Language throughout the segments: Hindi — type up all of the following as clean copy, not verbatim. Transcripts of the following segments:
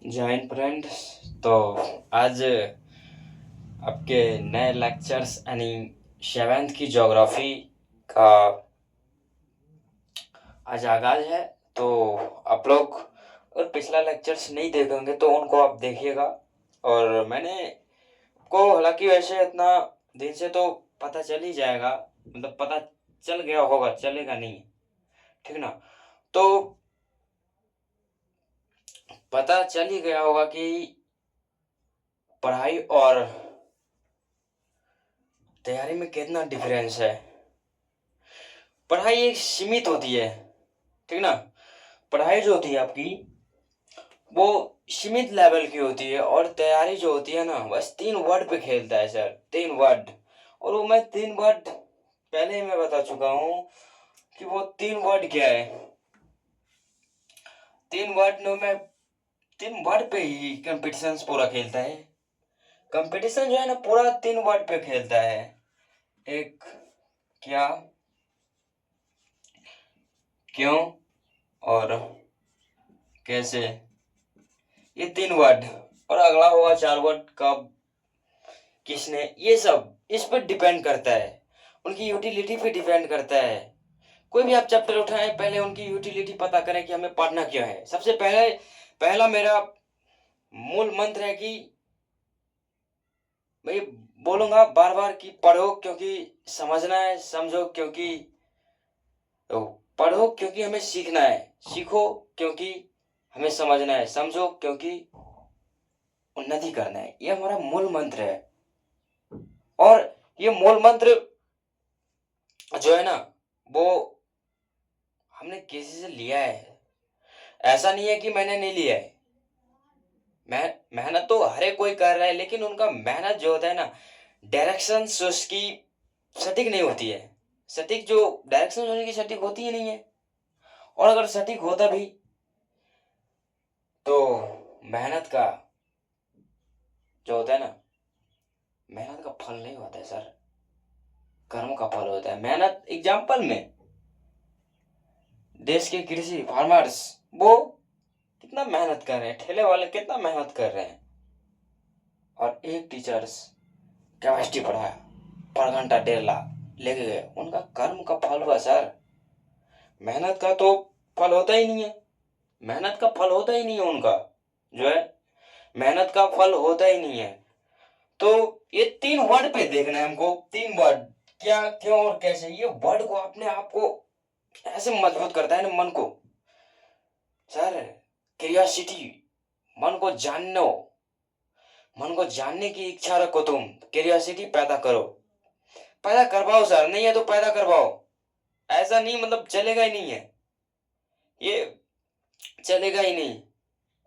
जय हिंद फ्रेंड्स। तो आज आपके नए लेक्चर्स यानी सेवेंथ की ज्योग्राफी का आज आगाज है। तो आप लोग अगर पिछला लेक्चर्स नहीं देखेंगे तो उनको आप देखिएगा। और मैंने को हालांकि वैसे इतना दिन से तो पता चल ही जाएगा, मतलब पता चल गया होगा, चलेगा नहीं, ठीक ना। तो पता चल ही गया होगा कि पढ़ाई और तैयारी में कितना डिफरेंस है। पढ़ाई एक सीमित होती है, ठीक ना। पढ़ाई जो होती है आपकी वो सीमित लेवल की होती है, और तैयारी जो होती है ना बस 3 वर्ड पे खेलता है सर, 3 वर्ड। और वो मैं 3 वर्ड पहले ही मैं बता चुका हूँ कि वो 3 वर्ड क्या है। 3 वर्ड में मैं 3 वर्ड पे ही कंपटीशन पूरा खेलता है। कंपटीशन जो है ना पूरा 3 वर्ड पे खेलता है। एक, क्या, क्यों और कैसे, ये 3 वर्ड। और अगला होगा 4 वर्ड, कब, किसने, ये सब इस पर डिपेंड करता है, उनकी यूटिलिटी पे डिपेंड करता है। कोई भी आप चैप्टर उठाएं, पहले उनकी यूटिलिटी पता करें कि हमें पढ़ना क्या है। सबसे पहले पहला मेरा मूल मंत्र है कि भाई, बोलूंगा बार बार कि पढ़ो क्योंकि समझना है, समझो क्योंकि तो पढ़ो क्योंकि हमें सीखना है, सीखो क्योंकि हमें समझना है, समझो क्योंकि उन्नति करना है। ये हमारा मूल मंत्र है। और ये मूल मंत्र जो है ना वो हमने किसी से लिया है। ऐसा नहीं है कि मैंने नहीं लिया है। मेहनत तो हर एक कोई कर रहा है, लेकिन उनका मेहनत जो होता है ना, डायरेक्शन उसकी सटीक नहीं होती है। सटीक जो डायरेक्शन होने की सटीक होती ही नहीं है। और अगर सटीक होता भी तो मेहनत का जो होता है ना, मेहनत का फल नहीं होता है सर, कर्म का फल होता है। मेहनत एग्जाम्पल में देश के कृषि फार्मर्स, वो कितना मेहनत कर रहे हैं, ठेले वाले कितना मेहनत कर रहे हैं। और एक टीचर्स केमिस्ट्री पढ़ाया, पर घंटा 1.5 लाख लेके गए, उनका कर्म का फल हुआ सर। मेहनत का तो फल होता ही नहीं है। मेहनत का फल होता ही नहीं है उनका, जो है मेहनत का फल होता ही नहीं है। तो ये 3 वर्ड पे देखना है हमको। 3 वर्ड, क्या, क्यों और कैसे। ये वर्ड को अपने आप को ऐसे मजबूत करता है ना मन को सर। क्यूरियोसिटी, मन को जानना, मन को जानने की इच्छा रखो, तुम क्यूरियोसिटी पैदा करो, पैदा करवाओ सर। नहीं है तो पैदा करवाओ। ऐसा नहीं मतलब चलेगा ही नहीं है, ये चलेगा ही नहीं।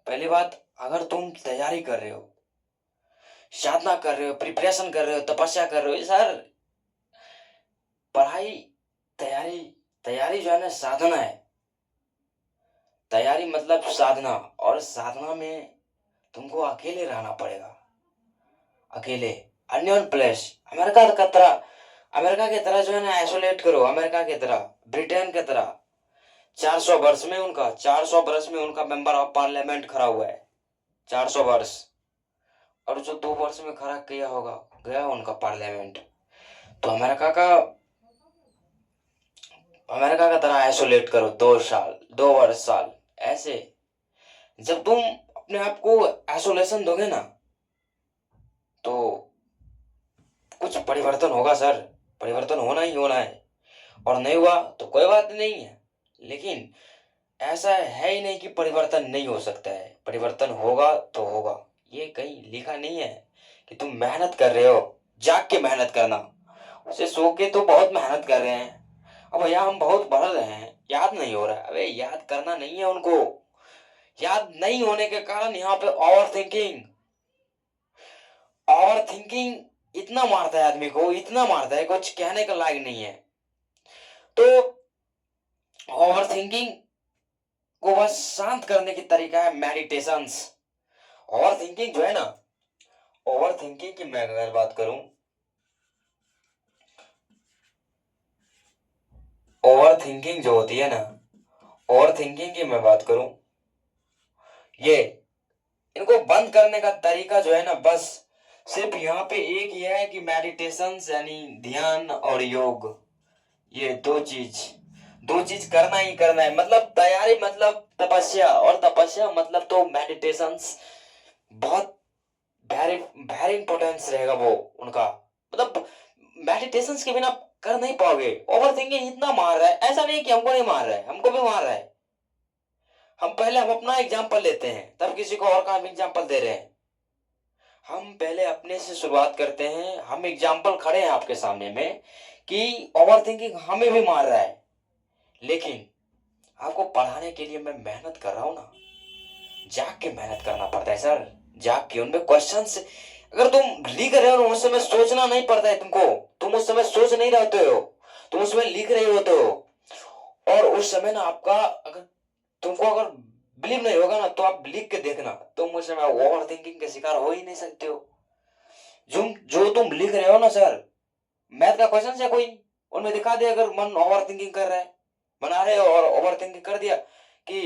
पहली बात, अगर तुम तैयारी कर रहे हो, साधना कर रहे हो, प्रिपरेशन कर रहे हो, तपस्या कर रहे हो सर, पढ़ाई, तैयारी, तैयारी जो है ना साधना है। तैयारी मतलब साधना, और साधना में तुमको अकेले रहना पड़ेगा। अकेले, अननोन प्लेस, अमेरिका की तरह जो है ना आइसोलेट करो, अमेरिका की तरह, ब्रिटेन की तरह। 400 वर्ष में उनका मेंबर ऑफ पार्लियामेंट खड़ा हुआ है। 400 वर्ष। और जो 2 वर्ष में खड़ा किया होगा, गया उनका पार्लियामेंट। तो अमेरिका का तरह आइसोलेट करो 2 साल, 2 वर्ष साल। ऐसे जब तुम अपने आप को आइसोलेशन दोगे ना, तो कुछ परिवर्तन होगा सर। परिवर्तन होना ही होना है। और नहीं हुआ तो कोई बात नहीं है, लेकिन ऐसा है ही नहीं कि परिवर्तन नहीं हो सकता है। परिवर्तन होगा तो होगा। ये कहीं लिखा नहीं है कि तुम मेहनत कर रहे हो, जाग के मेहनत करना। उसे सो के तो बहुत मेहनत कर रहे हैं। अब भैया हम बहुत पढ़ रहे हैं, याद नहीं हो रहा है। अबे याद करना नहीं है उनको। याद नहीं होने के कारण यहाँ पे ओवर थिंकिंग इतना मारता है आदमी को, इतना मारता है कुछ कहने का लायक नहीं है। तो ओवर थिंकिंग को बस शांत करने की तरीका है मेडिटेशंस। ओवर थिंकिंग जो है ना, ओवर थिंकिंग की मैं अगर बात करूं, ओवर थिंकिंग जो होती है ना, ओवर थिंकिंग की मैं बात करूं, ये इनको बंद करने का तरीका जो है ना, बस सिर्फ यहाँ पे एक ही है कि मेडिटेशन यानी ध्यान और योग, ये दो चीज करना ही करना है। मतलब तैयारी मतलब तपस्या, और तपस्या मतलब तो मेडिटेशंस बहुत वेरी वेरी इंपॉर्टेंस रहेगा वो उनका। मतलब मेडिटेशंस के बिना कर नहीं पाओगे। ओवर थिंकिंग इतना मार रहा है, ऐसा नहीं कि हमको नहीं मार रहा है, हमको भी मार रहा है। हम अपना एग्जाम्पल लेते हैं, तब किसी को और का हम एग्जाम्पल दे रहे हैं। हम पहले अपने से शुरुआत करते हैं। हम एग्जाम्पल खड़े हैं आपके सामने में कि ओवर थिंकिंग हमें भी मार रहा है, लेकिन आपको पढ़ाने के लिए मैं मेहनत कर रहा हूं ना, जाग के मेहनत करना पड़ता है सर। जाग के उनमें क्वेश्चंस, अगर तुम लिख रहे हो ना, उस समय सोचना नहीं पड़ता है तुमको। तुम उस समय सोच नहीं रहते हो, तुम उस समय लिख रहे होते हो। और उस समय ना आपका, अगर तुमको अगर बिलीव नहीं होगा ना, तो आप लिख के देखना, तुम उस समय ओवर थिंकिंग के शिकार हो ही नहीं सकते हो। जो तुम लिख रहे हो ना सर, मैथ का क्वेश्चन है कोई, उनमें दिखा दे अगर मन ओवर थिंकिंग कर रहा है, बना रहे हो और ओवर थिंकिंग कर दिया कि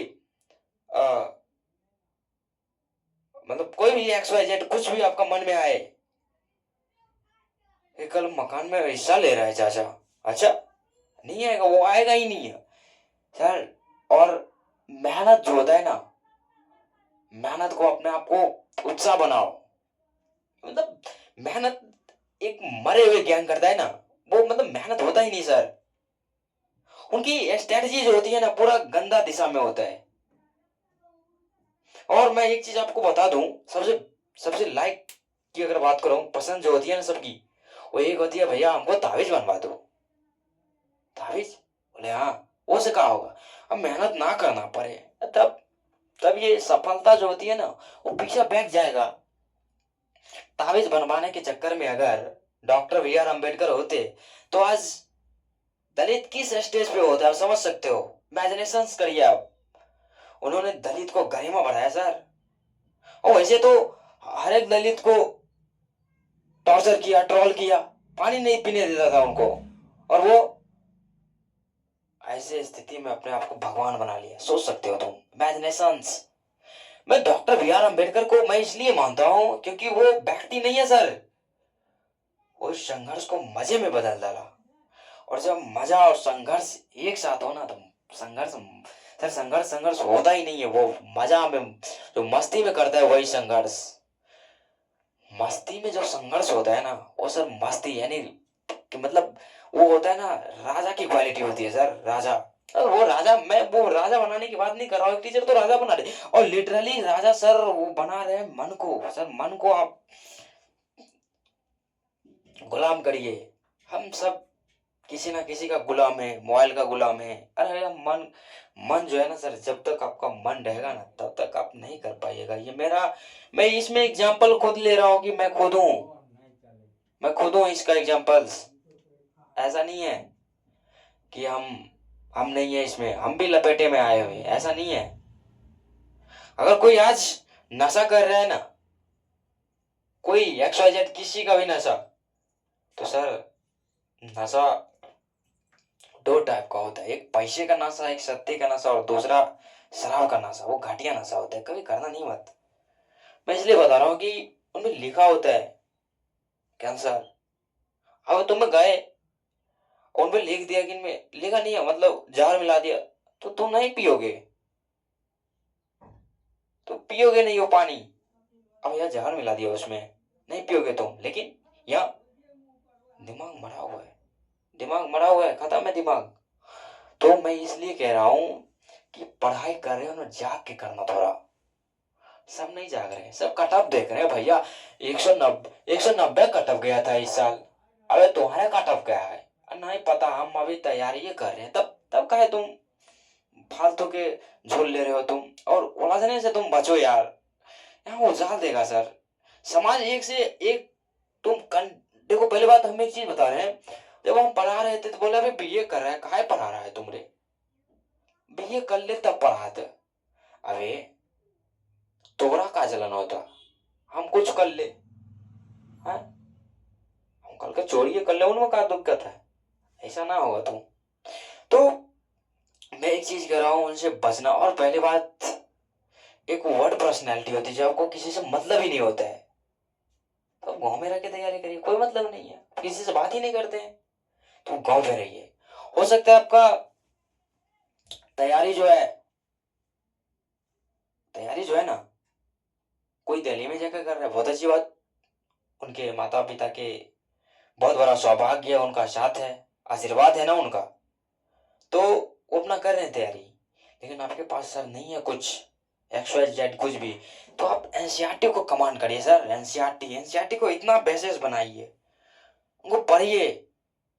मतलब कोई भी एक्स वाई जेड कुछ भी आपका मन में आए, ये कल मकान में हिस्सा ले रहा है चाचा, अच्छा नहीं आएगा, वो आएगा ही नहीं है सर। और मेहनत जो होता है ना, मेहनत को अपने आप को उत्साह बनाओ। मतलब मेहनत एक मरे हुए ज्ञान करता है ना, वो मतलब मेहनत होता ही नहीं सर। उनकी स्ट्रेटजी जो होती है ना, पूरा गंदा दिशा में होता है। और मैं एक चीज आपको बता दूं, सबसे सबसे लाइक की अगर बात करूं, पसंद जो होती है ना सबकी, वो एक होती है, भैया हमको ताबीज बनवा दो। ताबीज, बोले हाँ, वो से कहा होगा अब मेहनत ना करना पड़े, तब तब ये सफलता जो होती है ना, वो पीछे बैठ जाएगा। ताबीज बनवाने के चक्कर में अगर डॉक्टर बी आर अम्बेडकर होते, तो आज दलित किस स्टेज पे होता है आप समझ सकते हो। इमेजिनेशन करिए आप, उन्होंने दलित को गरिमा बढ़ाया सर। और वैसे तो हर एक दलित को टॉर्चर किया, ट्रोल किया, पानी नहीं पीने देता था उनको, और वो ऐसे स्थिति में अपने आप को भगवान बना लिया। सोच सकते हो तुम, इमेजिनेशंस। मैं डॉक्टर बी आर अम्बेडकर को मैं इसलिए मानता हूं क्योंकि वो व्यक्ति नहीं है सर, वो संघर्ष को मजे में बदल डाला। और जब मजा और संघर्ष एक साथ हो ना, तो संघर्ष, सर संघर्ष संघर्ष होता ही नहीं है, वो मजा में जो मस्ती में करता है वही संघर्ष। मस्ती में जो संघर्ष होता है ना, वो सर मस्ती यानी कि मतलब वो होता है ना, राजा की क्वालिटी होती है सर, राजा। और वो राजा, मैं वो राजा बनाने की बात नहीं कर रहा हूँ, टीचर तो राजा बना रहे, और लिटरली राजा सर वो बना रहे हैं मन को। सर मन को आप गुलाम करिए। हम सब किसी ना किसी का गुलाम है, मोबाइल का गुलाम है। अरे मन, मन जो है ना सर, जब तक आपका मन रहेगा ना, तब तक आप नहीं कर पाइएगा। ये मेरा, मैं इसमें एग्जाम्पल खुद ले रहा हूँ कि मैं खुद हूँ इसका एग्जाम्पल्स। ऐसा नहीं है कि हम नहीं है इसमें, हम भी लपेटे में आए हुए हैं, ऐसा नहीं है। अगर कोई आज नशा कर रहा है ना, कोई एक्स वाई जेड किसी का भी नशा, तो सर नशा दो टाइप का होता है, एक पैसे का नशा, एक सत्ते का नशा, और दूसरा शराब का नशा। वो घटिया नशा होता है, कभी करना नहीं मत। मैं इसलिए बता रहा हूँ कि उनमें लिखा होता है कैंसर, अब तुम गए उनमें लिख दिया कि इनमें लिखा नहीं है, मतलब जहर मिला दिया, तो तुम नहीं पियोगे, तो पियोगे नहीं वो पानी। अब यार जहर मिला दिया उसमें, नहीं पियोगे तुम, लेकिन यहाँ दिमाग मरा हुआ है, दिमाग मरा हुआ है, खत्म है दिमाग। तो मैं इसलिए कह रहा हूं कि पढ़ाई कर रहे हो ना, जाग के करना थोड़ा। सब नहीं जाग रहे हैं, सब कट ऑफ देख रहे हैं भैया। 190 कट ऑफ गया था इस साल, अबे तुम्हारा कट ऑफ क्या है? नहीं पता, हम अभी तैयारी ये कर रहे हैं। तब तब कहे तुम फालतू के झोल ले रहे हो तुम, और उलझने से तुम बचो यार, यहाँ उजाल देगा सर समाज एक से एक। देखो पहली बात हम एक चीज बता रहे हैं, जब हम पढ़ा रहे थे तो बोले अरे बीए कर रहा है, काहे पढ़ा रहा है तुमरे, बीए कर ले तब पढ़ाते। अरे तोरा का जलन होता, हम कुछ कर ले, हाँ हम कल का चोरी कर ले, उनमें का दिक्कत है? ऐसा ना होगा तुम। तो मैं एक चीज कह रहा हूं, उनसे बचना। और पहली बात एक वर्ड पर्सनैलिटी होती है जो आपको किसी से मतलब ही नहीं होता है, तो आप गाँव में रह के तैयारी करिए, कोई मतलब नहीं है, किसी से बात ही नहीं करते हैं तो गाँव में रहिए। हो सकता है आपका तैयारी जो है तैयारी जो है ना कोई दिल्ली में जाकर कर रहा है, बहुत अच्छी बात, उनके माता पिता के बहुत बड़ा सौभाग्य है, उनका साथ है, आशीर्वाद है ना उनका, तो वो अपना कर रहे हैं तैयारी। लेकिन आपके पास सर नहीं है कुछ XYZ कुछ भी, तो आप एनसीईआरटी को कमांड करिए सर। एनसीईआरटी को इतना बेसिस बनाइए, उनको पढ़िए,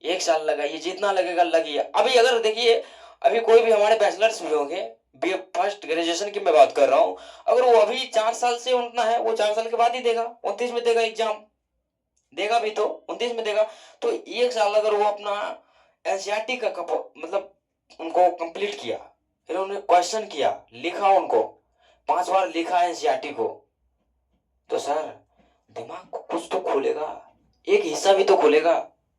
1 साल लगाइए, जितना लगेगा लगिए। अभी अगर देखिए, अभी कोई भी हमारे बैचलर्स भी होंगे, बी फर्स्ट ग्रेजुएशन की मैं बात कर रहा हूँ, अगर वो अभी 4 साल से उठना है, वो 4 साल के बाद ही देगा, 29 में देगा एग्जाम, देगा भी तो 29 में देगा। तो 1 साल अगर वो अपना एनसीईआरटी का मतलब उनको कंप्लीट किया, फिर उन्होंने क्वेश्चन किया, लिखा, उनको 5 बार लिखा एनसीईआरटी को, तो सर दिमाग को कुछ तो खोलेगा, एक हिस्सा भी तो खोलेगा।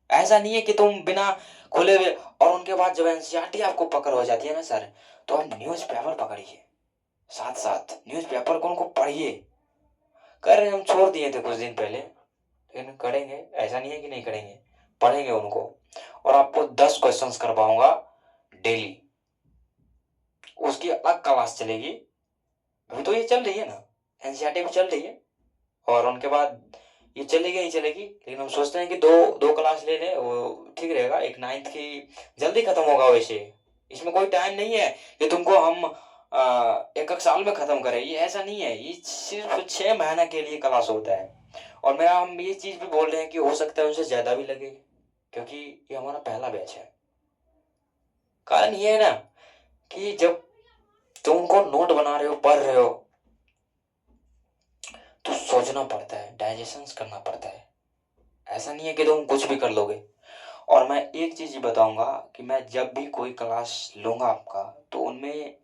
ऐसा नहीं है कि तुम बिना खोले हुए, और उनके बाद जब एनसीईआरटी आपको पकड़ हो जाती है ना सर, तो आप न्यूज पेपर पकड़िए, साथ साथ न्यूज पेपर को उनको पढ़िए। कर रहे हम छोड़ दिए थे कुछ दिन पहले, लेकिन करेंगे, ऐसा नहीं है कि नहीं करेंगे, पढ़ेंगे उनको। और आपको 10 क्वेश्चंस करवाऊंगा डेली, उसकी अलग क्लास चलेगी। अभी तो ये चल रही है ना, एनसीईआरटी भी चल रही है, और उनके बाद ये चलेगी ही चलेगी, लेकिन हम सोचते हैं कि दो दो क्लास ले लें, वो ठीक रहेगा। एक 9th की जल्दी खत्म होगा वैसे, इसमें कोई टाइम नहीं है कि तुमको हम एक एक साल में खत्म करें, ये ऐसा नहीं है, ये सिर्फ 6 महीने के लिए क्लास होता है। और मेरा हम ये चीज भी बोल रहे हैं कि हो सकता है उनसे ज्यादा भी लगे, क्योंकि ये हमारा पहला बैच है। कारण ये है ना कि जब तुमको नोट बना रहे हो, पढ़ रहे हो, तो सोचना पड़ता है, डाइजेशन करना पड़ता है, ऐसा नहीं है कि तुम कुछ भी कर लोगे। और मैं एक चीज बताऊंगा कि मैं जब भी कोई क्लास लूंगा आपका, तो उनमें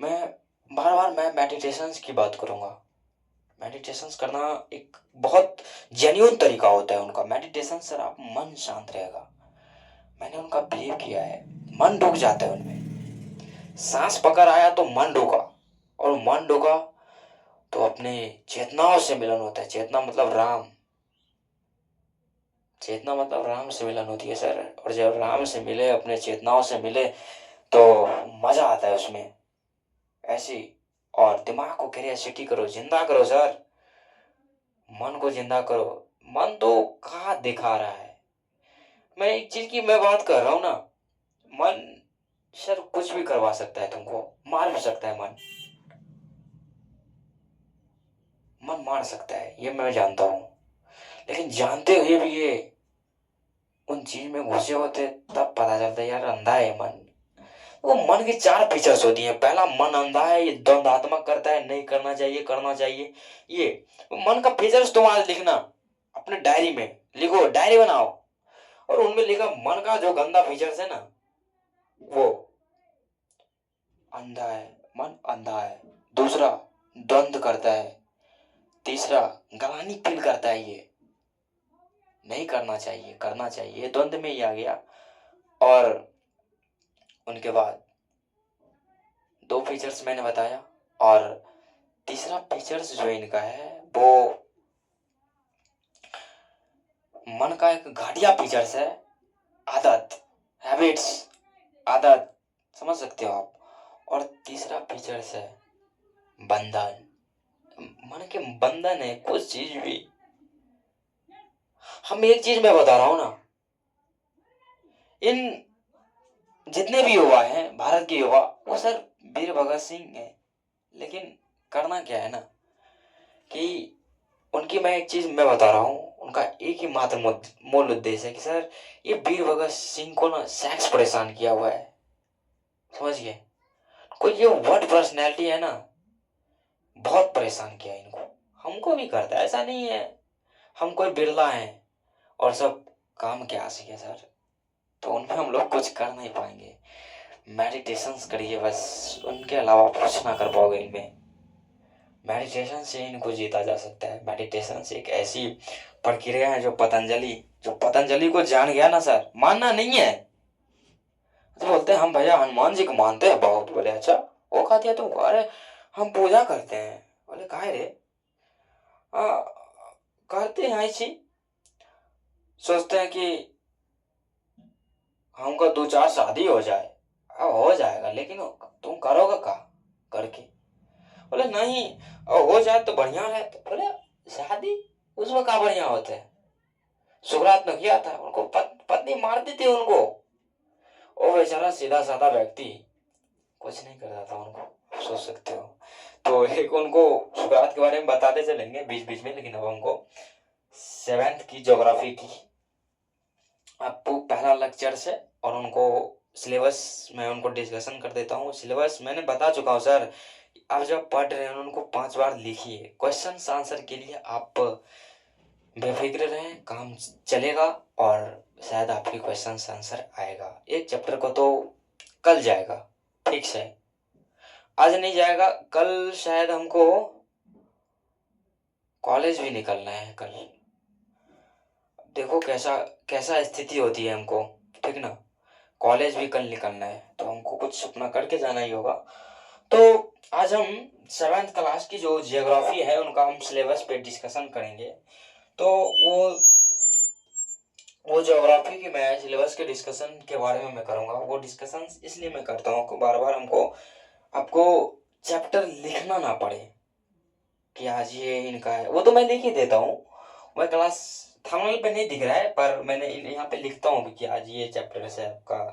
मैं बार बार मैं मेडिटेशंस की बात करूंगा। मेडिटेशंस करना एक बहुत जेन्युइन तरीका होता है उनका। मेडिटेशन सर आप मन शांत रहेगा, मैंने उनका बिलीव किया है, मन रुक जाता है उनमें, सांस पकड़ आया तो मन रुका, और मन रुका तो अपने चेतनाओं से मिलन होता है। चेतना मतलब राम, चेतना मतलब राम से मिलन होती है सर। और जब राम से मिले, अपने चेतनाओं से मिले, तो मजा आता है उसमें ऐसी। और दिमाग को क्रिएसिटी करो, जिंदा करो सर, मन को जिंदा करो। मन तो कहाँ दिखा रहा है, मैं एक चीज की मैं बात कर रहा हूँ ना, मन सर कुछ भी करवा सकता है, तुमको मार भी सकता है मन, मन मार सकता है, ये मैं जानता हूँ। लेकिन जानते हुए भी ये उन चीज में घुसे होते, तब पता चलता है यार अंधा है मन। वो मन की 4 फीचर्स होती हैं। पहला, मन अंधा है, ये द्वंद्वात्मक करता है, नहीं करना चाहिए, करना चाहिए। ये मन का फीचर्स तुम आज लिखना, अपने डायरी में लिखो, डायरी बनाओ, और उनमें लिखा मन का जो गंदा फीचर्स है ना, वो अंधा है, मन अंधा है। दूसरा, द्वंद्व करता है। तीसरा, गलानी फील करता है, ये नहीं करना चाहिए, करना चाहिए, ये द्वंद्व में ही आ गया। और उनके बाद 2 फीचर्स मैंने बताया, और तीसरा फीचर्स जो इनका है वो मन का एक घटिया फीचर्स है, आदत, हैबिट्स, आदत, समझ सकते हो आप। और तीसरा फीचर्स है बंधन, मन के बंधन है कुछ चीज भी। हम एक चीज मैं बता रहा हूं ना, इन जितने भी युवा हैं, भारत के युवा, वो सर वीर भगत सिंह है, लेकिन करना क्या है ना कि उनकी मैं एक चीज मैं बता रहा हूँ, उनका एक ही मात्र मूल उद्देश्य है कि सर ये वीर भगत सिंह को ना सेक्स परेशान किया हुआ है, समझ गए। कोई ये वर्ड पर्सनैलिटी है ना, बहुत परेशान किया इनको, हमको भी करता है, ऐसा नहीं है हम कोई बिरला हैं और सब काम के आशिक है सर, तो उनमें हम लोग कुछ कर नहीं पाएंगे। मेडिटेशंस करिए बस, उनके अलावा कुछ ना कर पाओगे इनमें। मेडिटेशन से इनको जीता जा सकता है। मेडिटेशन से एक ऐसी प्रक्रिया है जो पतंजलि को जान गया ना सर, मानना नहीं है तो बोलते हैं हम भैया हनुमान जी को मानते हैं बहुत, बोले अच्छा वो खा दिया तुमको, अरे हम पूजा करते हैं। बोले काहे रे? आ, करते हैं ऐसी, सोचते हैं कि हमको दो चार शादी हो जाए। अब हो जाएगा, लेकिन तुम करोगे का करके? बोले नहीं, अब हो जाए तो बढ़िया है। तो बोले शादी उसमें क्या बढ़िया होता है? शुरुआत में किया था, उनको पत्नी मार दी थी उनको। वो बेचारा सीधा साधा व्यक्ति कुछ नहीं कर रहा था उनको, सोच सकते हो। तो एक उनको शुरुआत के बारे में बताते चलेंगे बीच बीच में, लेकिन अब हमको सेवेंथ की ज्योग्राफी की आपको पहला लेक्चर से और उनको सिलेबस मैं उनको डिस्कशन कर देता हूँ। सिलेबस मैंने बता चुका हूँ सर। आप जब पढ़ रहे हैं उनको 5 बार लिखिए। क्वेश्चन आंसर के लिए आप बेफिक्र रहें, काम चलेगा और शायद आपके क्वेश्चन आंसर आएगा। एक चैप्टर को तो कल जाएगा, ठीक है? आज नहीं जाएगा, कल शायद हमको कॉलेज भी निकलना है कल। देखो कैसा कैसा स्थिति होती है हमको, ठीक ना? कॉलेज भी कल निकलना है तो हमको कुछ अपना करके जाना ही होगा। तो आज हम सेवेंथ क्लास की जो जियोग्राफी है उनका हम सिलेबस पे डिस्कशन करेंगे। तो वो ज्योग्राफी की मैं सिलेबस के डिस्कशन के बारे में मैं करूँगा। वो डिस्कशन इसलिए मैं करता हूँ कि बार बार हमको आपको चैप्टर लिखना ना पड़े कि आज ये इनका है। वो तो मैं लिख ही देता हूँ, वह क्लास थंबनेल पे नहीं दिख रहा है, पर मैंने यहाँ पे लिखता हूँ कि आज ये चैप्टर है आपका।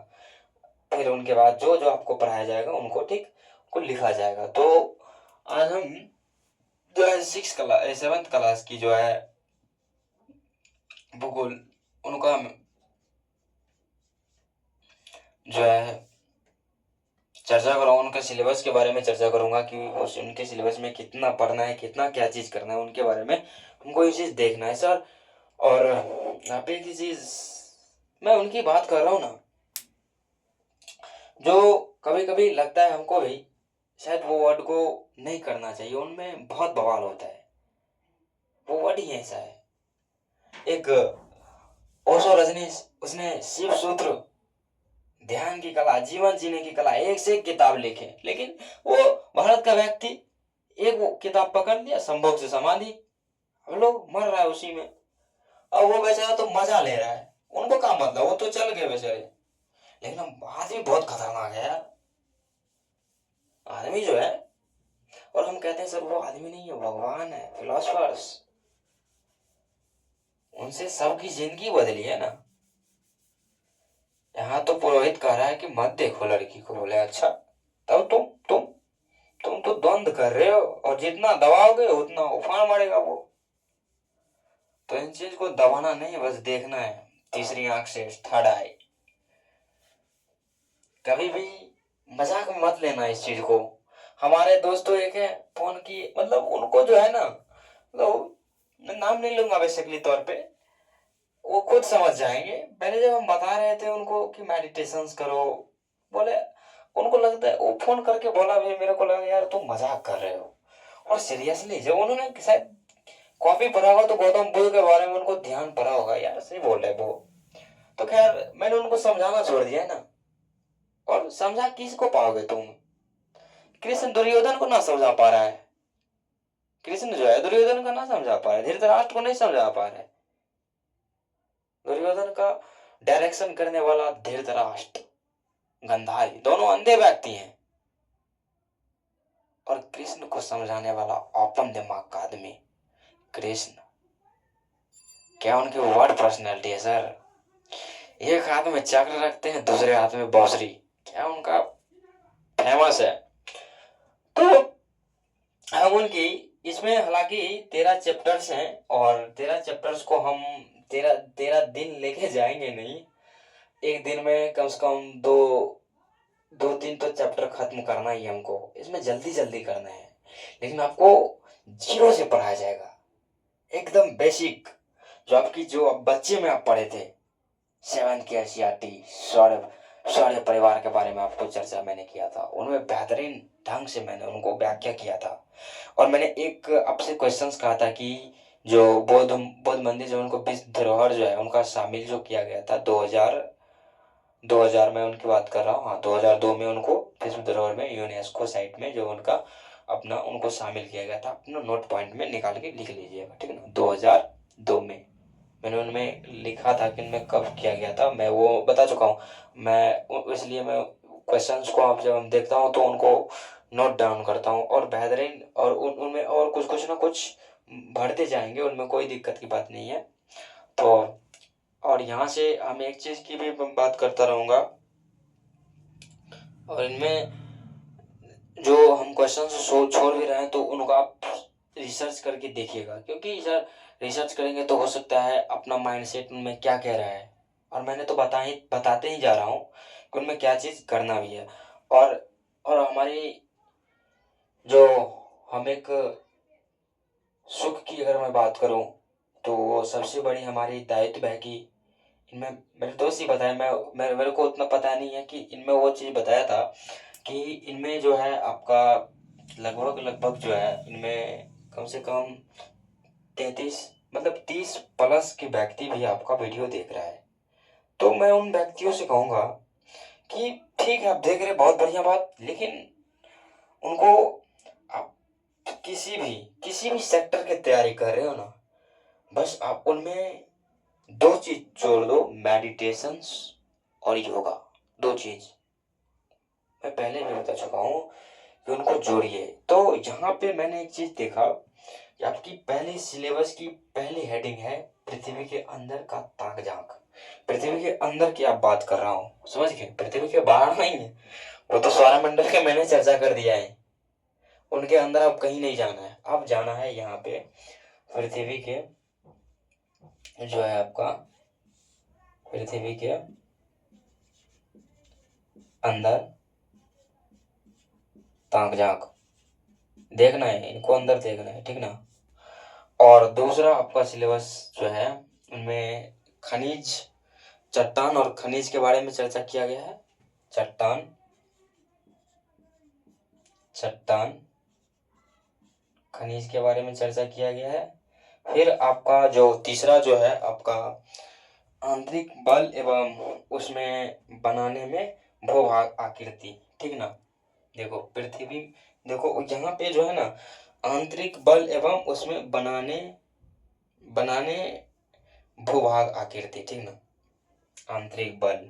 फिर उनके बाद जो जो आपको पढ़ाया जाएगा उनको ठीक को लिखा जाएगा। तो आज हम जो है सिक्स क्लास सेवन्थ क्लास की जो है भूगोल उनका हम जो है चर्चा करूँगा। उनके सिलेबस के बारे में चर्चा करूँगा कि उस उनके सिलेबस में कितना पढ़ना है, कितना क्या चीज़ करना है, उनके बारे में हमको ये चीज़ देखना है सर। और आप एक ही चीज़ मैं उनकी बात कर रहा हूँ ना, जो कभी कभी लगता है हमको भी शायद वो वर्ड को नहीं करना चाहिए, उनमें बहुत बवाल होता है। वो वर्ड ही ऐसा है। एक ओशो रजनीश, उसने शिव सूत्र, ध्यान की कला, जीवन जीने की कला, एक से एक किताब लिखे, लेकिन वो भारत का व्यक्ति एक वो किताब पकड़ लिया, संभोग से समाधि, हम लोग मर रहा है उसी में। अब वो बेचारा तो मजा ले रहा है, उनको क्या मतलब, वो तो चल गए बेचारे। लेकिन हम आदमी बहुत खतरनाक है यार, आदमी जो है। और हम कहते हैं सर वो आदमी नहीं है, भगवान है, फिलोसफर्स, उनसे सबकी जिंदगी बदली है ना। यहाँ तो पुरोहित कह रहा है कि मत देखो लड़की को। बोले अच्छा, तब तुम तो द्वंद कर रहे हो, और जितना दबाओगे उतना उफान मारेगा वो। तो इन चीज को दबाना नहीं, बस देखना है तीसरी आंख से, थर्ड आई। कभी भी मजाक में मत लेना इस चीज को। हमारे दोस्तों एक है फोन की, मतलब उनको जो है ना, मतलब मैं नाम नहीं लूंगा बेसिकली तौर पे, वो खुद समझ जाएंगे। पहले जब हम बता रहे थे उनको कि मेडिटेशन करो, बोले उनको लगता है, वो फोन करके बोला भी, मेरे को लगा यार तुम मजाक कर रहे हो। और सीरियसली जब उन्होंने शायद कॉपी पढ़ा होगा तो गौतम बुद्ध के बारे में उनको ध्यान पड़ा होगा, यार सही बोल रहे वो। तो खैर मैंने उनको समझाना छोड़ दिया है ना। और समझा किसको पाओगे तुम? कृष्ण दुर्योधन को ना समझा पा रहा है, कृष्ण जो है दुर्योधन को ना समझा पा रहा है, धृतराष्ट्र को नहीं समझा पा रहा है। दुर्योधन का डायरेक्शन करने वाला धृतराष्ट्र, गंधारी, दोनों अंधे व्यक्ति हैं। और कृष्ण को समझाने वाला ओपन दिमाग का आदमी कृष्ण। क्या उनकी वर्ड पर्सनैलिटी है सर। एक हाथ में चक्र रखते हैं, दूसरे हाथ में बांसुरी, क्या उनका फेमस है। तो हम उनकी इसमें हालांकि 13 चैप्टर्स हैं, और 13 चैप्टर्स को हम 13 दिन लेके जाएंगे नहीं। एक दिन में कम से कम दो दो तीन तो चैप्टर खत्म करना ही है हमको, इसमें जल्दी जल्दी करना है। लेकिन आपको जीरो से पढ़ाया जाएगा, एकदम बेसिक, जो आपकी जो आप बच्चे में आप पढ़े थे। सेवन के एनसीईआरटी सौर्य सौर्य परिवार के बारे में आपको चर्चा मैंने किया था, उनमें बेहतरीन ढंग से मैंने उनको व्याख्या किया था। और मैंने एक आपसे क्वेश्चंस कहा था कि जो बौद्ध बौद्ध मंदिर जो उनको विश्व धरोहर जो है उनका शामिल जो किया गया था 2000 में उनकी बात कर रहा हूँ, हाँ 2002 में उनको विश्व धरोहर में यूनेस्को साइट में जो उनका अपना उनको शामिल किया गया था। अपना नोट पॉइंट में निकाल के लिख लीजिएगा, ठीक है ना। 2002 में मैंने उनमें लिखा था कि उनमें कब किया गया था, मैं वो बता चुका हूँ। इसलिए मैं क्वेश्चंस को आप जब हम देखता हूँ तो उनको नोट डाउन करता हूँ, और बेहतरीन, और उनमें और कुछ कुछ ना कुछ भरते जाएंगे, उनमें कोई दिक्कत की बात नहीं है। तो और यहाँ से हम एक चीज़ की भी बात करता रहूँगा, और इनमें जो हम क्वेश्चन छोड़ भी रहे हैं तो उनको आप रिसर्च करके देखिएगा, क्योंकि सर रिसर्च करेंगे तो हो सकता है अपना माइंडसेट उनमें क्या कह रहा है, और मैंने तो बताते ही जा रहा हूँ कि उनमें क्या चीज़ करना भी है। और हमारी जो हम एक सुख की अगर मैं बात करूँ तो वो सबसे बड़ी हमारी दायित्व है कि इनमें, मेरे दोस्त ही बताया, मेरे को उतना पता नहीं है कि इनमें वो चीज़ बताया था कि इनमें जो है आपका लगभग लगभग जो है इनमें कम से कम 33, मतलब 30+ के व्यक्ति भी आपका वीडियो देख रहा है। तो मैं उन व्यक्तियों से कहूँगा कि ठीक है आप देख रहे, बहुत बढ़िया बात, लेकिन उनको आप किसी भी सेक्टर की तैयारी कर रहे हो ना, बस आप उनमें दो चीज जोड़ दो, मेडिटेशंस और योगा। दो चीज मैं पहले भी बता चुका हूँ कि उनको जोड़िए। तो यहाँ पे मैंने एक चीज देखा कि आपकी पहली सिलेबस की पहली हेडिंग है पृथ्वी के अंदर का ताक झांक। पृथ्वी के अंदर की आप बात कर रहा हूँ, समझ गए, पृथ्वी के बाहर नहीं है, वो तो सौरमंडल के मैंने चर्चा कर दिया है। उनके अंदर अब कहीं नहीं जाना है, अब जाना है यहाँ पे पृथ्वी के जो है आपका पृथ्वी के अंदर ताक झांक देखना है, इनको अंदर देखना है, ठीक ना। और दूसरा आपका सिलेबस जो है उनमें खनिज, चट्टान और खनिज के बारे में चर्चा किया गया है। चट्टान चट्टान खनिज के बारे में चर्चा किया गया है। फिर आपका जो तीसरा जो है आपका आंतरिक बल एवं उसमें बनाने में भूभाग आकृति, ठीक ना। देखो पृथ्वी, देखो यहाँ पे जो है ना आंतरिक बल एवं उसमें बनाने बनाने भूभाग आकृति, ठीक ना। आंतरिक बल,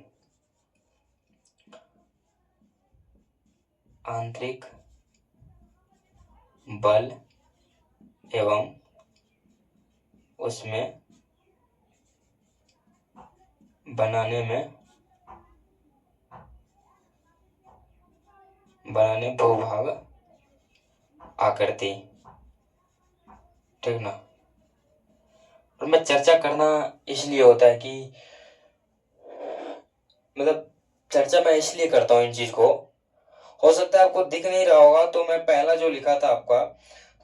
आंतरिक बल एवं उसमें बनाने भूभाग आकृति, ठीक ना। और मैं चर्चा करना इसलिए होता है कि मतलब चर्चा मैं इसलिए करता हूँ इन चीज को, हो सकता है आपको दिख नहीं रहा होगा, तो मैं पहला जो लिखा था आपका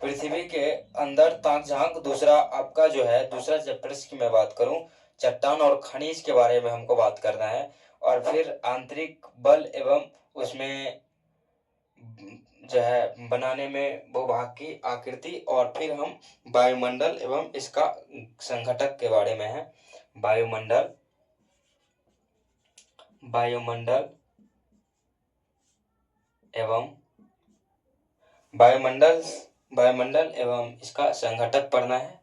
पृथ्वी के अंदर ताक झांक, दूसरा आपका जो है दूसरा चैप्टर की मैं बात करूं चट्टान और खनिज के बारे में हमको बात करना है। और फिर आंतरिक बल एवं उसमें जो है बनाने में भूभाग की आकृति, और फिर हम वायुमंडल एवं इसका संघटक के बारे में है। वायुमंडल वायुमंडल एवं वायुमंडल वायुमंडल एवं इसका संघटक पढ़ना है,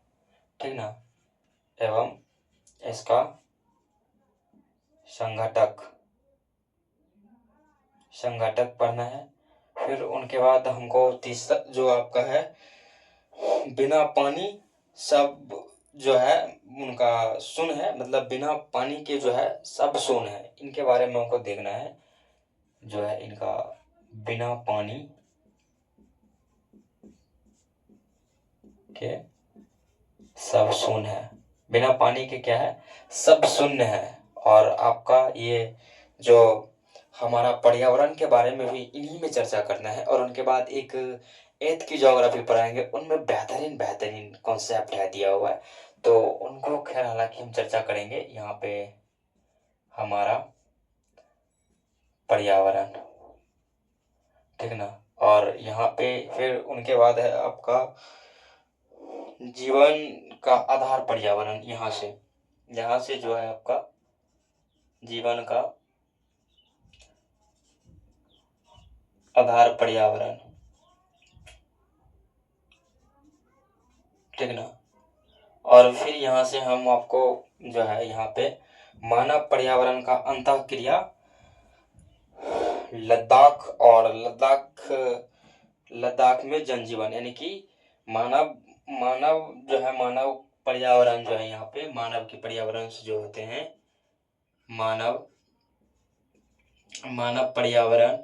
ठीक ना। एवं इसका संघटक संघटक पढ़ना है। फिर उनके बाद हमको तीसरा जो आपका है बिना पानी सब जो है उनका सुन है, मतलब बिना पानी के जो है सब सुन है, इनके बारे में हमको देखना है। जो है इनका बिना पानी के सब शून्य है, बिना पानी के क्या है सब शून्य है। और आपका ये जो हमारा पर्यावरण के बारे में भी इन्हीं में चर्चा करना है। और उनके बाद एक एथ की ज्योग्राफी पढ़ाएंगे, उनमें बेहतरीन बेहतरीन कॉन्सेप्ट है दिया हुआ है, तो उनको खैर हालांकि हम चर्चा करेंगे। यहाँ पे हमारा पर्यावरण, ठीक ना। और यहाँ पे फिर उनके बाद है आपका जीवन का आधार पर्यावरण। यहाँ से जो है आपका जीवन का आधार पर्यावरण, ठीक ना। और फिर यहाँ से हम आपको जो है यहाँ पे मानव पर्यावरण का अंतःक्रिया लद्दाख और लद्दाख में जनजीवन यानी कि मानव मानव जो है मानव पर्यावरण जो है यहाँ पे मानव के पर्यावरण से जो होते हैं मानव मानव पर्यावरण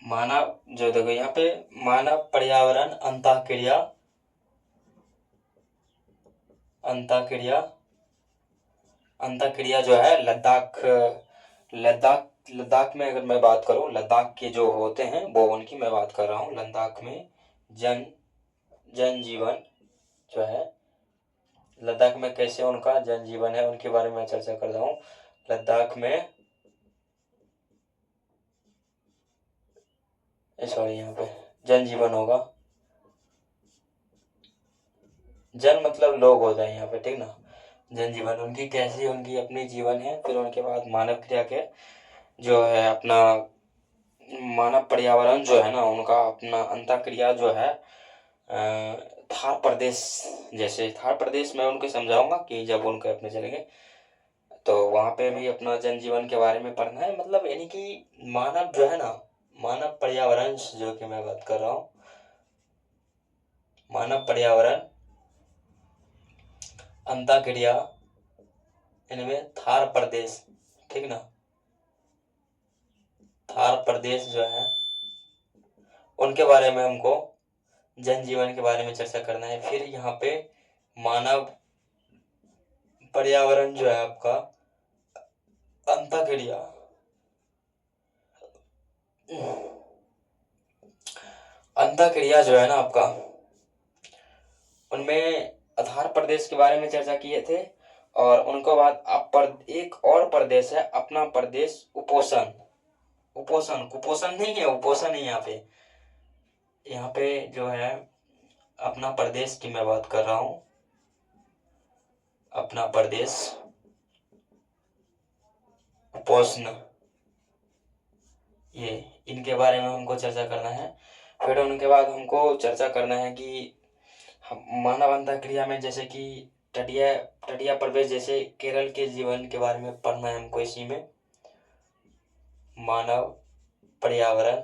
मानव जो देखो यहाँ पे मानव पर्यावरण अंतःक्रिया अंतःक्रिया अंतःक्रिया जो है लद्दाख लद्दाख में अगर मैं बात करूं लद्दाख के जो होते हैं वो उनकी मैं बात कर रहा हूँ। लद्दाख में जन जनजीवन जो है लद्दाख में कैसे उनका जनजीवन है उनके बारे में चर्चा कर रहा हूँ। लद्दाख में सॉरी यहाँ पे जनजीवन होगा, जन मतलब लोग होता है यहाँ पे, ठीक ना। जनजीवन उनकी कैसी उनकी अपनी जीवन है। फिर उनके बाद मानव क्रिया के जो है अपना मानव पर्यावरण जो है ना उनका अपना अंतःक्रिया जो है थार प्रदेश, जैसे थार प्रदेश में उनको समझाऊंगा कि जब उनके अपने चलेंगे तो वहाँ पे भी अपना जनजीवन के बारे में पढ़ना है। मतलब यानी कि मानव जो है ना मानव पर्यावरण जो कि मैं बात कर रहा हूँ मानव पर्यावरण अंतःक्रिया इनमें थार प्रदेश, ठीक ना। थार प्रदेश जो है उनके बारे में हमको जनजीवन के बारे में चर्चा करना है। फिर यहाँ पे मानव पर्यावरण जो है आपका अंतःक्रिया अंतःक्रिया जो है ना आपका उनमें आधार प्रदेश के बारे में चर्चा किए थे। और उनके बाद एक और प्रदेश है अपना प्रदेश उपोषण उपोषण कुपोषण नहीं है उपोषण है यहाँ पे जो है अपना प्रदेश की मैं बात कर रहा हूँ। अपना प्रदेश उपोषण ये इनके बारे में हमको चर्चा करना है। फिर उनके बाद हमको चर्चा करना है कि मानव अंतःक्रिया में जैसे कि तटीय तटीय प्रदेश जैसे केरल के जीवन के बारे में पढ़ना है हमको इसी में। मानव पर्यावरण,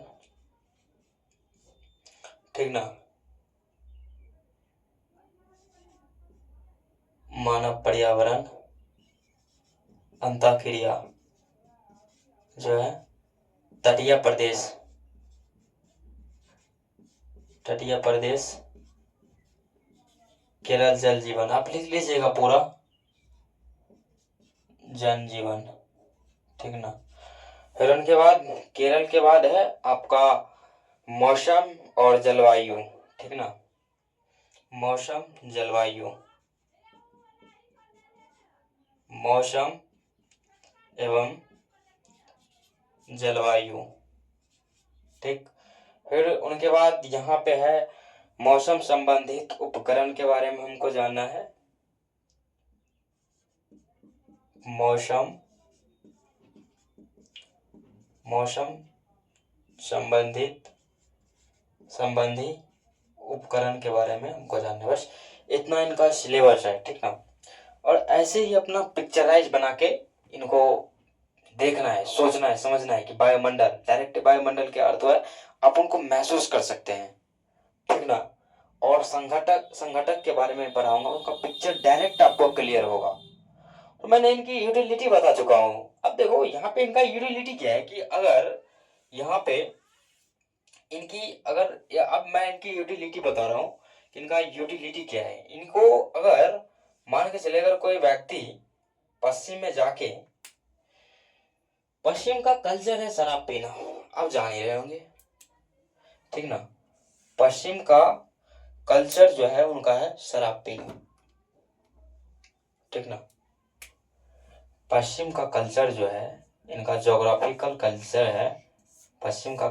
ठीक ना। मानव पर्यावरण अंतःक्रिया जो है तटीय प्रदेश केरल जल जीवन आप लिख लीजिएगा पूरा जनजीवन, ठीक ना। फिर उनके बाद केरल के बाद है आपका मौसम और जलवायु, ठीक ना। मौसम जलवायु मौसम एवं जलवायु, ठीक। फिर उनके बाद यहाँ पे है मौसम संबंधित उपकरण के बारे में हमको जानना है। मौसम संबंधी उपकरण के बारे में हमको जानना है। बस इतना इनका सिलेबस है, ठीक ना। और ऐसे ही अपना पिक्चराइज बना के इनको देखना है, सोचना है, समझना है कि वायुमंडल डायरेक्ट वायुमंडल के अर्थ है आप उनको महसूस कर सकते हैं, ठीक ना। और संघटक के बारे में पढ़ाऊंगा उनका पिक्चर डायरेक्ट आपको क्लियर होगा। तो मैंने इनकी यूटिलिटी बता चुका हूँ। अब देखो यहाँ पे इनका यूटिलिटी क्या है कि अगर यहाँ पे इनकी अब मैं इनकी यूटिलिटी बता रहा हूँ कि इनका यूटिलिटी क्या है। इनको अगर मान के चले अगर कोई व्यक्ति पश्चिम में जाके पश्चिम का कल्चर है शराब पीना, आप जान ही रहे होंगे, ठीक ना। पश्चिम का कल्चर जो है उनका है शराब पीना, ठीक ना। पश्चिम का कल्चर जो है इनका ज्योग्राफिकल कल्चर है। पश्चिम का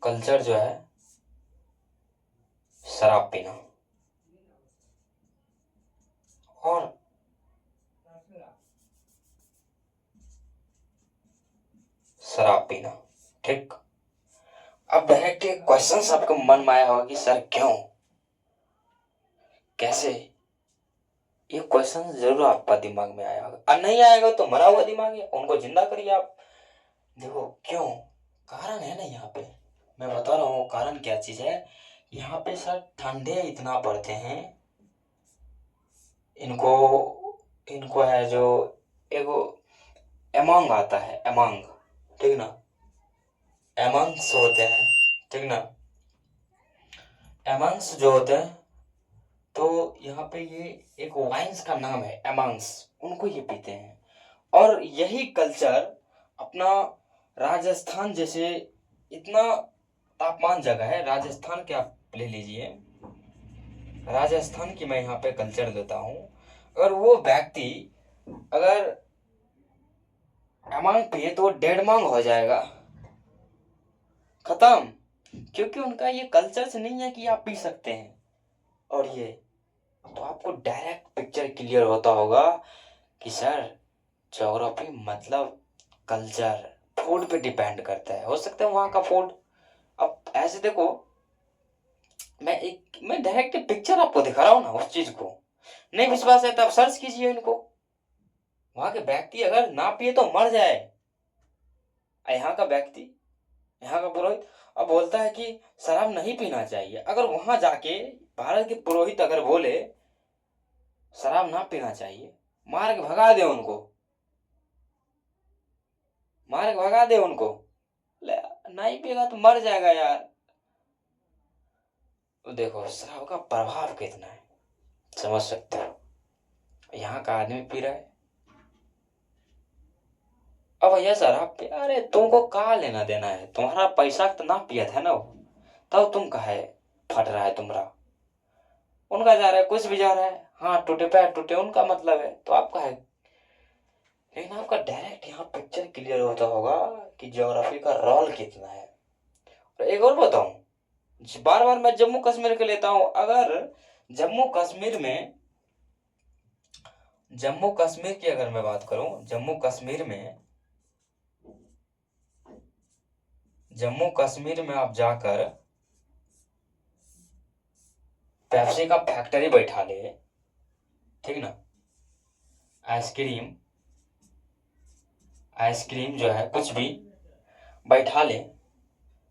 कल्चर जो है शराब पीना और शराब पीना, ठीक। अब डायरेक्ट क्वेश्चन आपके मन में आया होगा कि सर क्यों, कैसे, ये क्वेश्चन जरूर आपका दिमाग में आया होगा। और नहीं आएगा तो मरा हुआ दिमाग है, उनको जिंदा करिए आप। देखो क्यों, कारण है ना यहाँ पे, मैं बता रहा हूँ कारण क्या चीज है। यहाँ पे सर ठंडे इतना पड़ते हैं इनको, इनको है जो एगो एमोंग आता है, एमोंग, ठीक ना, एमंग्स होते हैं, ठीक ना, एमंग्स जो होते हैं, तो यहाँ पे ये एक वाइन्स का नाम है एमंग्स, उनको ये पीते हैं। और यही कल्चर अपना राजस्थान जैसे इतना तापमान जगह है, राजस्थान के आप ले लीजिए, राजस्थान की मैं यहाँ पे कल्चर देता हूँ। अगर वो व्यक्ति अगर एमंग पिए तो डेढ़ मांग हो जाएगा, खत्म, क्योंकि उनका ये कल्चर से नहीं है कि आप पी सकते हैं। और ये तो आपको डायरेक्ट पिक्चर क्लियर होता होगा कि सर ज्योग्राफी मतलब कल्चर, फूड पे डिपेंड करता है, हो सकता है वहाँ का फूड। अब ऐसे देखो, मैं डायरेक्ट पिक्चर आपको दिखा रहा हूँ ना उस चीज को, नहीं विश्वास है तो आप सर्च कीजिए इनको। वहाँ के व्यक्ति अगर ना पिए तो मर जाए, यहाँ का व्यक्ति, यहाँ का पुरोहित अब बोलता है कि शराब नहीं पीना चाहिए, अगर वहां जाके भारत के पुरोहित अगर बोले शराब ना पीना चाहिए, मार के भगा दे उनको, मार के भगा दे उनको, नहीं पिएगा तो मर जाएगा यार। तो देखो शराब का प्रभाव कितना है, समझ सकते हो। यहाँ का आदमी पी रहा है, अब भैया शराब पी, अरे तुमको कहा लेना देना है, तुम्हारा पैसा तो ना पिया था ना वो, तब तुम कहे फट रहा है तुम्हारा, उनका जा रहा है, कुछ भी जा रहा है, हाँ टूटे पैर टूटे उनका मतलब है, तो आपका है। लेकिन आपका डायरेक्ट यहाँ पिक्चर क्लियर होता होगा कि ज्योग्राफी का रोल कितना है। और एक और बताऊं, बार बार मैं जम्मू कश्मीर के लेता हूं, अगर जम्मू कश्मीर में, जम्मू कश्मीर की अगर मैं बात करूं, जम्मू कश्मीर में आप जाकर पेप्सी का फैक्ट्री बैठा ले, ठीक ना, आइसक्रीम, आइसक्रीम जो है कुछ भी बैठा ले,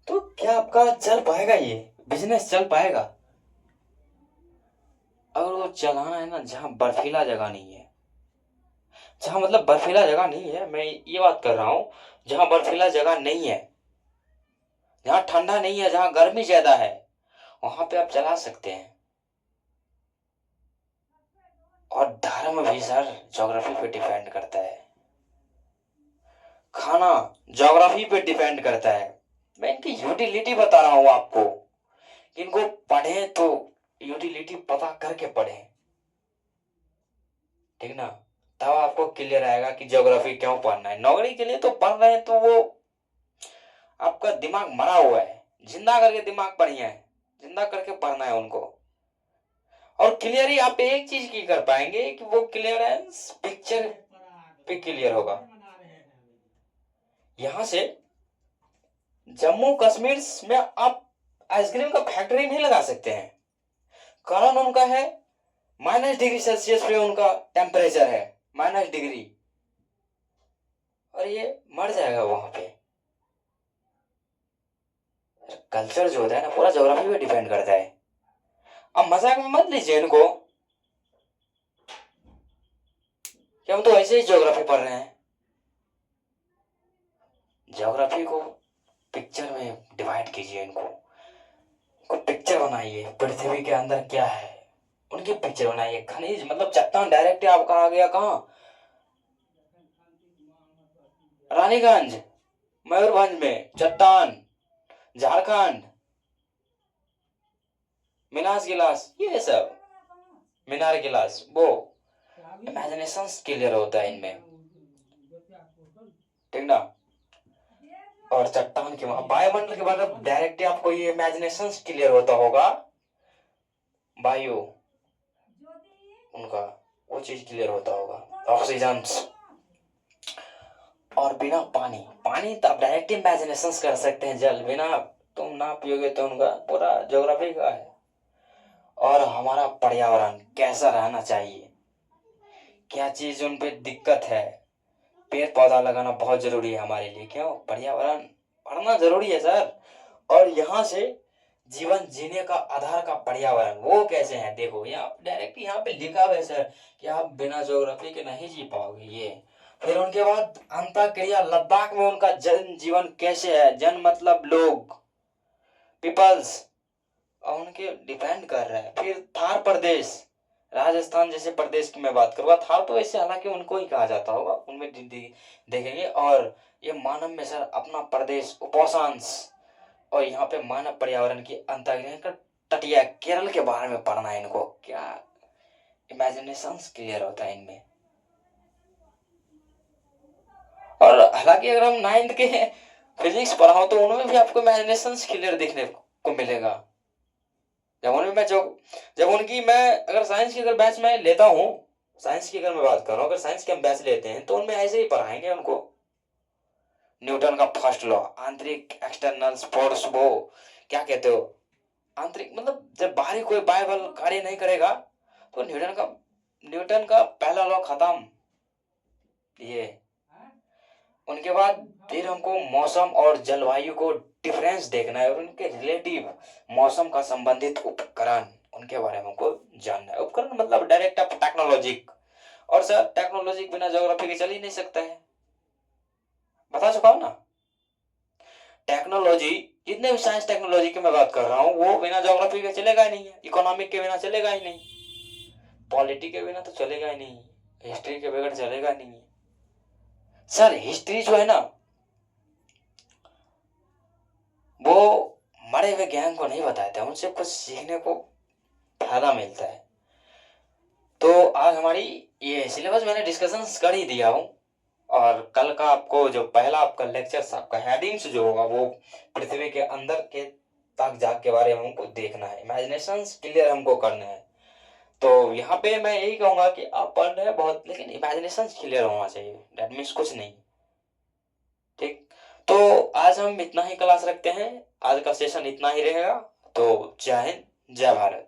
तो क्या आपका चल पाएगा, ये बिजनेस चल पाएगा? अगर वो चलाना है ना जहाँ बर्फीला जगह नहीं है, जहाँ मतलब बर्फीला जगह नहीं है, मैं ये बात कर रहा हूँ, जहाँ बर्फीला जगह नहीं है, जहाँ ठंडा नहीं है, जहाँ गर्मी ज्यादा है, वहां पे आप चला सकते हैं। और धर्म भी सर ज्योग्राफी पे डिपेंड करता है, खाना ज्योग्राफी पे डिपेंड करता है। मैं इनकी यूटिलिटी बता रहा हूं आपको, इनको पढ़े तो यूटिलिटी पता करके पढ़े, ठीक ना, तब आपको क्लियर आएगा कि ज्योग्राफी क्यों पढ़ना है। नौकरी के लिए तो पढ़ रहे हैं तो वो आपका दिमाग मरा हुआ है, जिंदा करके दिमाग बढ़िया है, जिंदा करके पढ़ना है उनको। और क्लियर ही आप एक चीज की कर पाएंगे कि वो क्लियरेंस पिक्चर पे क्लियर होगा। यहां से जम्मू कश्मीर में आप आइसक्रीम का फैक्ट्री नहीं लगा सकते हैं, कारण उनका है -डिग्री सेल्सियस पे उनका टेम्परेचर है, -डिग्री, और ये मर जाएगा वहां पे। कल्चर जो होता है ना पूरा ज्योग्राफी पे डिपेंड करता है। अब मजाक में मत लीजिए इनको कि हम तो ऐसे ही ज्योग्राफी पढ़ रहे हैं। ज्योग्राफी को पिक्चर में डिवाइड कीजिए, इनको को पिक्चर बनाइए, पृथ्वी के अंदर क्या है उनकी पिक्चर बनाइए। खनिज मतलब चट्टान डायरेक्ट आपका आ गया कहाँ, रानीगंज, मयूरभंज में चट्टान, झारखंड, मिनास गिलास, ये सब मीनार गिलास, वो इमेजिनेशन क्लियर होता है इनमें, ठीक ना। और चट्टान के वहां वायुमंडल के बारे में डायरेक्ट आपको ये इमेजिनेशन क्लियर होता होगा, वायु उनका वो चीज क्लियर होता होगा, ऑक्सीजन। और बिना पानी, पानी तो आप डायरेक्ट इमेजिनेशन कर सकते हैं, जल बिना तुम ना पियोगे तो उनका पूरा ज्योग्राफी का है। और हमारा पर्यावरण कैसा रहना चाहिए, क्या चीज उन पे दिक्कत है। पेड़ पौधा लगाना बहुत जरूरी है हमारे लिए, क्यों, पर्यावरण पढ़ना जरूरी है सर। और यहाँ से जीवन जीने का आधार का पर्यावरण वो कैसे है, देखो यहाँ डायरेक्ट यहाँ पे लिखा हुआ है सर कि आप बिना ज्योग्राफी के नहीं जी पाओगे ये। फिर उनके बाद अंतःक्रिया, लद्दाख में उनका जन जीवन कैसे है, जन मतलब लोग, पीपल्स, और उनके डिपेंड कर रहा है। फिर थार प्रदेश, राजस्थान जैसे प्रदेश की मैं बात करूँगा, थार तो ऐसे हालांकि उनको ही कहा जाता होगा, उनमें देखेंगे। और ये मानव में सर अपना प्रदेश उपोषांश, और यहाँ पे मानव पर्यावरण की अंतर्ग्रहण का तटीय केरल के बारे में पढ़ना है इनको, क्या इमेजिनेशन क्लियर होता है इनमें। और हालांकि अगर हम नाइन्थ के फिजिक्स पढ़ाओ तो उनमें भी आपको इमेजिनेशन क्लियर देखने को मिलेगा। जब उनमें मैं जो जब उनकी मैं अगर साइंस की अगर बैच में लेता हूँ, साइंस की अगर मैं बात कर रहा हूँ, अगर साइंस के हम बैच लेते हैं तो उनमें ऐसे ही पढ़ाएंगे उनको। न्यूटन का फर्स्ट लॉ, आंतरिक एक्सटर्नल फोर्स, वो क्या कहते हो, आंतरिक मतलब जब बाहरी कोई बायबल कार्य नहीं करेगा तो न्यूटन का पहला लॉ खत्म। ये उनके बाद फिर हमको मौसम और जलवायु को डिफरेंस देखना है, और उनके रिलेटिव मौसम का संबंधित उपकरण उनके बारे में हमको जानना है। उपकरण मतलब डायरेक्ट आप टेक्नोलॉजी, और सर टेक्नोलॉजी के बिना ज्योग्राफी के चल ही नहीं सकता है, बता चुका हूं ना। टेक्नोलॉजी, जितने भी साइंस टेक्नोलॉजी की मैं बात कर रहा हूँ वो बिना ज्योग्राफी के चलेगा ही नहीं है, इकोनॉमिक के बिना चलेगा ही नहीं, पॉलिटी के बिना तो चलेगा ही नहीं, हिस्ट्री के बगैर चलेगा नहीं। सर हिस्ट्री जो है ना वो मरे हुए ज्ञान को नहीं बताते, उनसे कुछ सीखने को फायदा मिलता है। तो आज हमारी ये सिलेबस मैंने डिस्कशन कर ही दिया हूँ, और कल का आपको जो पहला आपका लेक्चर आपका हेडिंग्स जो होगा वो पृथ्वी के अंदर के तक जाग के बारे में हमको देखना है, इमेजिनेशन क्लियर हमको करना है। तो यहाँ पे मैं यही कहूंगा कि आप पढ़ रहे हैं बहुत, लेकिन इमेजिनेशन क्लियर होना चाहिए, दैट मीन्स कुछ नहीं। ठीक, तो आज हम इतना ही क्लास रखते हैं, आज का सेशन इतना ही रहेगा। तो जय हिंद, जय भारत।